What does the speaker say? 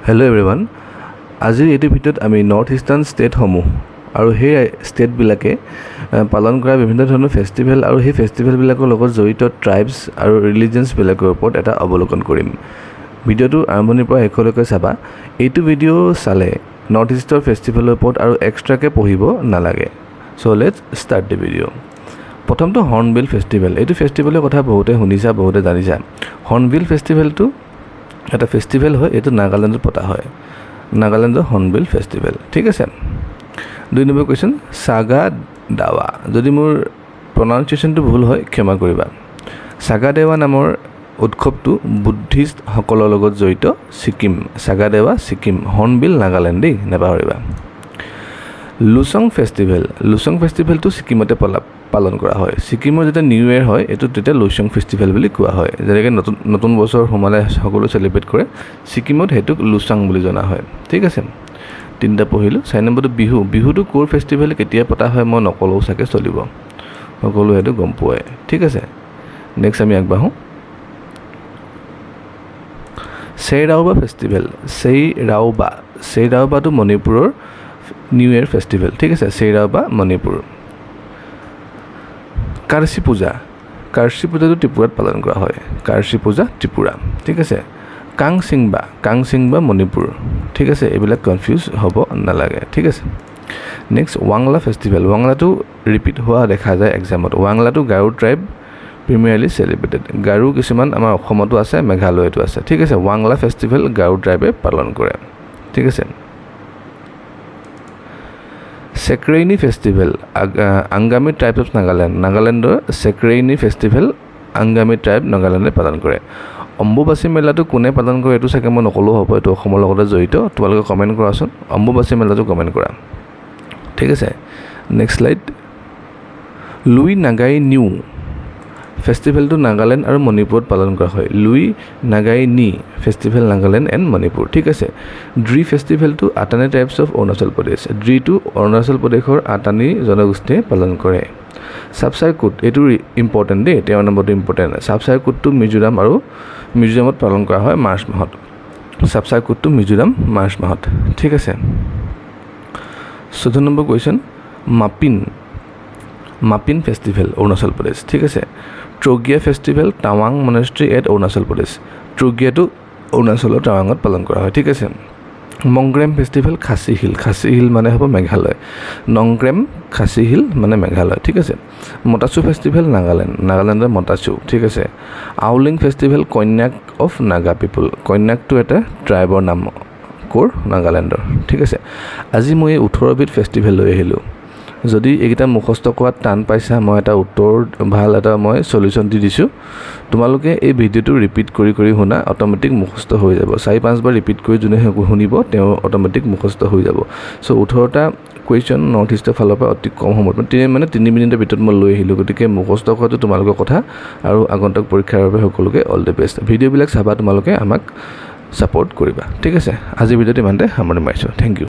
Hello' everyone, আজিৰ এইটো ভিডিঅ'ত আমি নৰ্থ ইষ্টাৰ্ণ ষ্টেটসমূহ আৰু সেই ষ্টেটবিলাকে পালন কৰা বিভিন্ন ধৰণৰ ফেষ্টিভেল আৰু সেই ফেষ্টিভেলবিলাকৰ লগত জড়িত ট্ৰাইবছ আৰু ৰিলিজিয়নছবিলাকৰ ওপৰত এটা অৱলোকন কৰিম। ভিডিঅ'টো আৰম্ভণিৰ পৰা শেষলৈকে চাবা। এইটো ভিডিঅ' চালে নৰ্থ ইষ্টৰ ফেষ্টিভেলৰ ওপৰত আৰু এক্সট্ৰাকৈ পঢ়িব নালাগে। চ' লেটছ ষ্টাৰ্ট দ্য ভিডিঅ'। প্ৰথমটো হৰ্ণবিল ফেষ্টিভেল। এইটো ফেষ্টিভেলৰ কথা বহুতে শুনিছা, বহুতে জানিছা। হৰ্ণবিল ফেষ্টিভেলটো এটা ফেষ্টিভেল হয়, এইটো নাগালেণ্ডত পতা হয়। নাগালেণ্ডৰ হৰ্ণবিল ফেষ্টিভেল, ঠিক আছে। 2 নম্বৰ কুৱেশ্যন, সাগা দাৱা। যদি মোৰ প্ৰনাউন্সিয়েশ্যনটো ভুল হয় ক্ষমা কৰিবা। সাগা দেৱা নামৰ উৎসৱটো বুদ্ধিষ্টসকলৰ লগত জড়িত ছিকিম। সাগা দেৱা ছিকিম, হৰ্ণবিল নাগালেণ্ড দেই, নাপাহৰিবা। লুচং ফেষ্টিভেল। লুচং ফেষ্টিভেলটো ছিকিমতে পালন কৰা হয়। ছিকিমৰ যেতিয়া নিউ ইয়েৰ হয় এইটো তেতিয়া লুচং ফেষ্টিভেল বুলি কোৱা হয়। যেনেকৈ নতুন বছৰ সোমালে সকলো চেলিব্ৰেট কৰে, ছিকিমত সেইটোক লুচাং বুলি জনা হয়, ঠিক আছে। 3টা পঢ়িলোঁ। 4 নম্বৰটো বিহু। বিহুটো ক'ৰ ফেষ্টিভেল কেতিয়া পতা হয় মই নকলেও চাগে চলিব, সকলোৱে সেইটো গম পোৱাই, ঠিক আছে। নেক্সট আমি আগবাঢ়োঁ। চেইৰাওবা ফেষ্টিভেল। চেইৰাওবাটো মণিপুৰৰ নিউ ইয়েৰ ফেষ্টিভেল, ঠিক আছে। চেইৰাওবা মণিপুৰ। কাৰ্চি পূজা। কাৰ্চি পূজাটো ত্ৰিপুৰাত পালন কৰা হয়। কাৰ্চি পূজা ত্ৰিপুৰা, ঠিক আছে। কাংচিংবা মণিপুৰ, ঠিক আছে। এইবিলাক কনফিউজ হ'ব নালাগে, ঠিক আছে। নেক্সট ৱাংলা ফেষ্টিভেল। ৱাংলাটো ৰিপিট হোৱা দেখা যায় এক্সামত। ৱাংলাটো Garo tribe primarily celebrated. Garo কিছুমান আমাৰ অসমতো আছে, মেঘালয়তো আছে, ঠিক আছে। ৱাংলা ফেষ্টিভেল গাৰো ট্ৰাইবে পালন কৰে, ঠিক আছে। Sekrenyi festival, Angami tribe of Nagaland. নাগালেণ্ডৰ চেক্ৰেইনি ফেষ্টিভেল আংগামী ট্ৰাইব নাগালেণ্ডে পালন কৰে। অম্বুবাচী মেলাটো কোনে পালন কৰে এইটো চাগে মই নকলেও হ'ব, এইটো অসমৰ লগতে জড়িত। তোমালোকে কমেণ্ট কৰাচোন, অম্বুবাচী মেলাটো কমেণ্ট কৰা, ঠিক আছে। Next slide. লুই নাগাই নিউ ফেষ্টিভেলটো নাগালেণ্ড আৰু মণিপুৰত পালন কৰা হয়। লুই নাগাই নি ফেষ্টিভেল নাগালেণ্ড এণ্ড মণিপুৰ, ঠিক আছে। ড্ৰি ফেষ্টিভেলটো আটানী ট্ৰাইবছ অফ অৰুণাচল প্ৰদেশ। ড্ৰিটো অৰুণাচল প্ৰদেশৰ আটানী জনগোষ্ঠীয়ে পালন কৰে। চাপচাই কুট, এইটো ইম্পৰ্টেণ্ট দেই, 13 নম্বৰটো ইম্পৰ্টেণ্ট। চাপচাই কুটটো মিজোৰামত পালন কৰা হয় মাৰ্চ মাহত। চাপচাই কুটটো মিজোৰাম মাৰ্চ মাহত, ঠিক আছে। 14 number question, মাপিন festival Arunachal Pradesh, ঠিক আছে। ট্ৰগিয়া ফেষ্টিভেল টাৱাং মনেষ্ট্ৰী এট অৰুণাচল প্ৰদেশ। ট্ৰগিয়াটো অৰুণাচলৰ টাৱাঙত পালন কৰা হয়, ঠিক আছে। মংগ্ৰেম ফেষ্টিভেল খাচী হিল মানে হ'ব মেঘালয়। নংগ্ৰেম খাচী হিল মানে মেঘালয়, ঠিক আছে। মটাচু ফেষ্টিভেল নাগালেণ্ডৰ মটাচু, ঠিক আছে। আউলিং ফেষ্টিভেল কন্যাক অফ নাগা পিপুল। কন্যাকটো এটা ট্ৰাইবৰ নাম, ক'ৰ নাগালেণ্ডৰ, ঠিক আছে। আজি মই 18বিধ ফেষ্টিভেল লৈ আহিলোঁ। যদি এইকেইটা মুখস্থ কৰাত টান পাইছা, মই এটা উত্তৰ ভাল এটা মই চলিউশ্যন দি দিছোঁ। তোমালোকে এই ভিডিঅ'টো ৰিপিট কৰি শুনা, অট'মেটিক মুখস্থ হৈ যাব। 4-5 বাৰ ৰিপিট কৰি যোনে শুনিব তেওঁ অট'মেটিক মুখস্থ হৈ যাব। চ' 18টা কুৱেশ্যন নৰ্থ ইষ্টৰ ফালৰ পৰা অতি কম সময়ত মানে 3 মিনিটৰ ভিতৰত মই লৈ আহিলোঁ। গতিকে মুখস্থ কৰাটো তোমালোকৰ কথা, আৰু আগন্তুক পৰীক্ষাৰ বাবে সকলোকে অল দ্য বেষ্ট। ভিডিঅ'বিলাক চাবা, তোমালোকে আমাক ছাপৰ্ট কৰিবা, ঠিক আছে। আজিৰ ভিডিঅ'টো ইমানতে সামৰণি মাৰিছোঁ। Thank U.